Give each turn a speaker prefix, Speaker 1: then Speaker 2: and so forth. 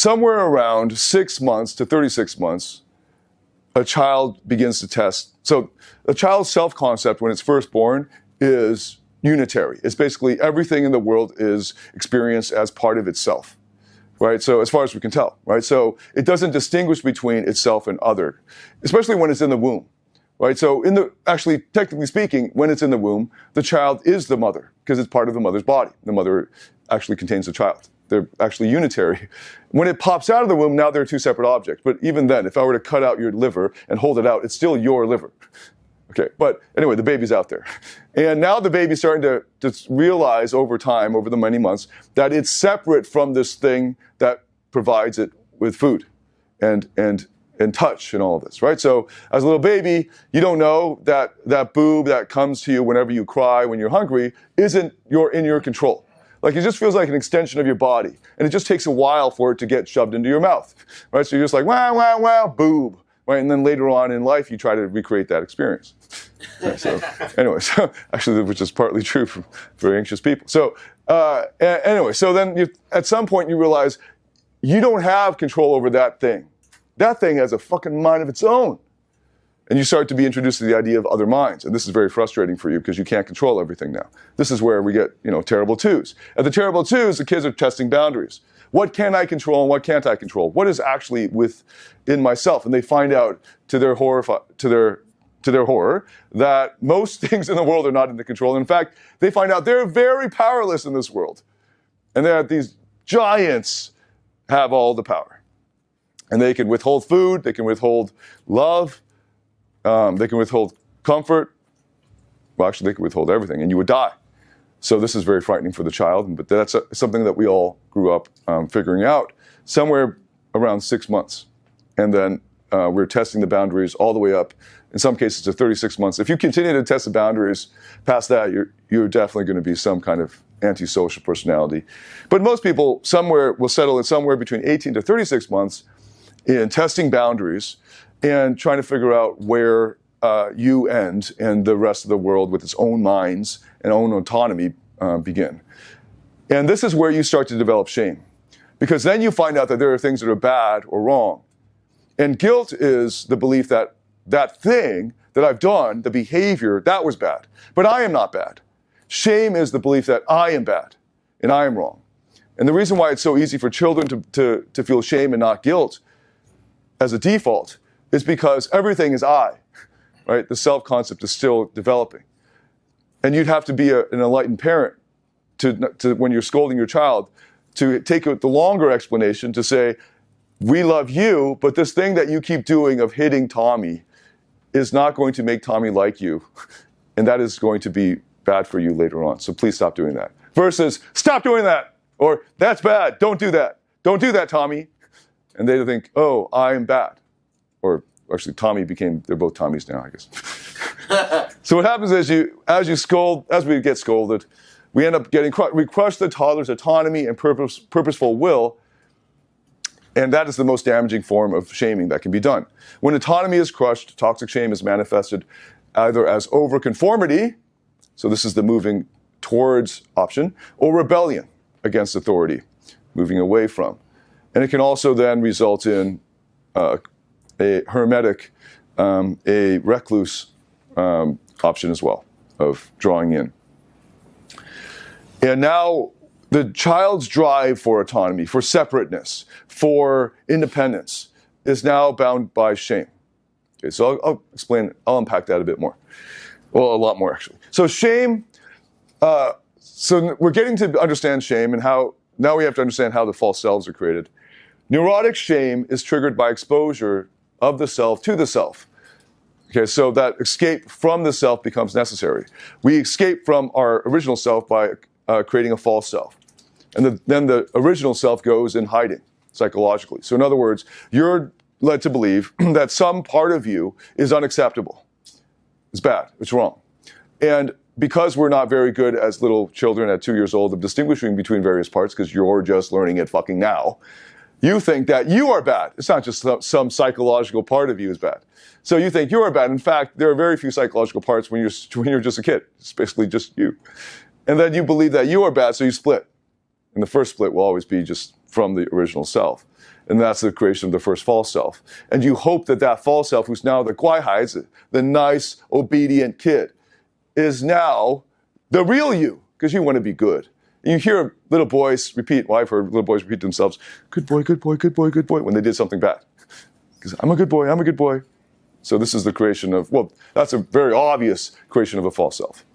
Speaker 1: somewhere around 6 months to 36 months, a child begins to test. So a child's self-concept when it's first born is unitary. It's basically everything in the world is experienced as part of itself, right? So as far as we can tell, right? So it doesn't distinguish between itself and other, especially when it's in the womb, right? So actually, technically speaking, when it's in the womb, the child is the mother because it's part of the mother's body. The mother actually contains the child. They're actually unitary. When it pops out of the womb, now they're two separate objects. But even then, if I were to cut out your liver and hold it out, it's still your liver. Okay, but anyway, the baby's out there. And now the baby's starting to realize over time, over the many months, that it's separate from this thing that provides it with food and touch and all of this, right? So as a little baby, you don't know that that boob that comes to you whenever you cry, when you're hungry, isn't in your control. Like it just feels like an extension of your body. And it just takes a while for it to get shoved into your mouth, right? So you're just like, wow, wow, wow, boob. Right, and then later on in life, you try to recreate that experience. Right, so, anyway, actually, which is partly true for very anxious people. So, anyway, so then at some point you realize you don't have control over that thing. That thing has a fucking mind of its own. And you start to be introduced to the idea of other minds. And this is very frustrating for you because you can't control everything now. This is where we get, terrible twos. At the terrible twos, the kids are testing boundaries. What can I control and what can't I control? What is actually within myself? And they find out to their horror that most things in the world are not in the control. In fact, they find out they're very powerless in this world. And that these giants have all the power. And they can withhold food, they can withhold love, they can withhold comfort. Well, actually, they can withhold everything, and you would die. So this is very frightening for the child, but that's something that we all grew up figuring out somewhere around 6 months. And then we're testing the boundaries all the way up, in some cases to 36 months. If you continue to test the boundaries past that, you're definitely going to be some kind of antisocial personality. But most people will settle in somewhere between 18 to 36 months in testing boundaries and trying to figure out where you end and the rest of the world with its own minds and own autonomy begin. And this is where you start to develop shame. Because then you find out that there are things that are bad or wrong. And guilt is the belief that that thing that I've done, the behavior, that was bad. But I am not bad. Shame is the belief that I am bad and I am wrong. And the reason why it's so easy for children to feel shame and not guilt as a default is because everything is I. Right? The self-concept is still developing. And you'd have to be an enlightened parent to when you're scolding your child, to take the longer explanation to say, we love you, but this thing that you keep doing of hitting Tommy is not going to make Tommy like you. And that is going to be bad for you later on. So please stop doing that. Versus, stop doing that. Or, that's bad. Don't do that. Don't do that, Tommy. And they think, oh, I am bad. Or, actually, they're both Tommies now, I guess. So what happens is as we get scolded, we end up we crush the toddler's autonomy and purposeful will, and that is the most damaging form of shaming that can be done. When autonomy is crushed, toxic shame is manifested either as overconformity, so this is the moving towards option, or rebellion against authority, moving away from. And it can also then result in a hermetic, a recluse option as well, of drawing in. And now the child's drive for autonomy, for separateness, for independence is now bound by shame. Okay, so I'll unpack that a bit more. Well, a lot more actually. So shame, so we're getting to understand shame and now we have to understand how the false selves are created. Neurotic shame is triggered by exposure of the self to the self. Okay, so that escape from the self becomes necessary. We escape from our original self by creating a false self. And then the original self goes in hiding psychologically. So in other words, you're led to believe that some part of you is unacceptable. It's bad, it's wrong. And because we're not very good as little children at 2 years old of distinguishing between various parts, because you're just learning it fucking now, you think that you are bad. It's not just some psychological part of you is bad. So you think you are bad. In fact, there are very few psychological parts when you're just a kid. It's basically just you. And then you believe that you are bad, so you split. And the first split will always be just from the original self. And that's the creation of the first false self. And you hope that that false self, who's now the Guaihaizhi, the nice, obedient kid, is now the real you, because you want to be good. You hear little boys repeat, well, I've heard little boys repeat to themselves, good boy, good boy, good boy, good boy, when they did something bad. Because I'm a good boy, I'm a good boy. So this is the creation of, well, that's a very obvious creation of a false self.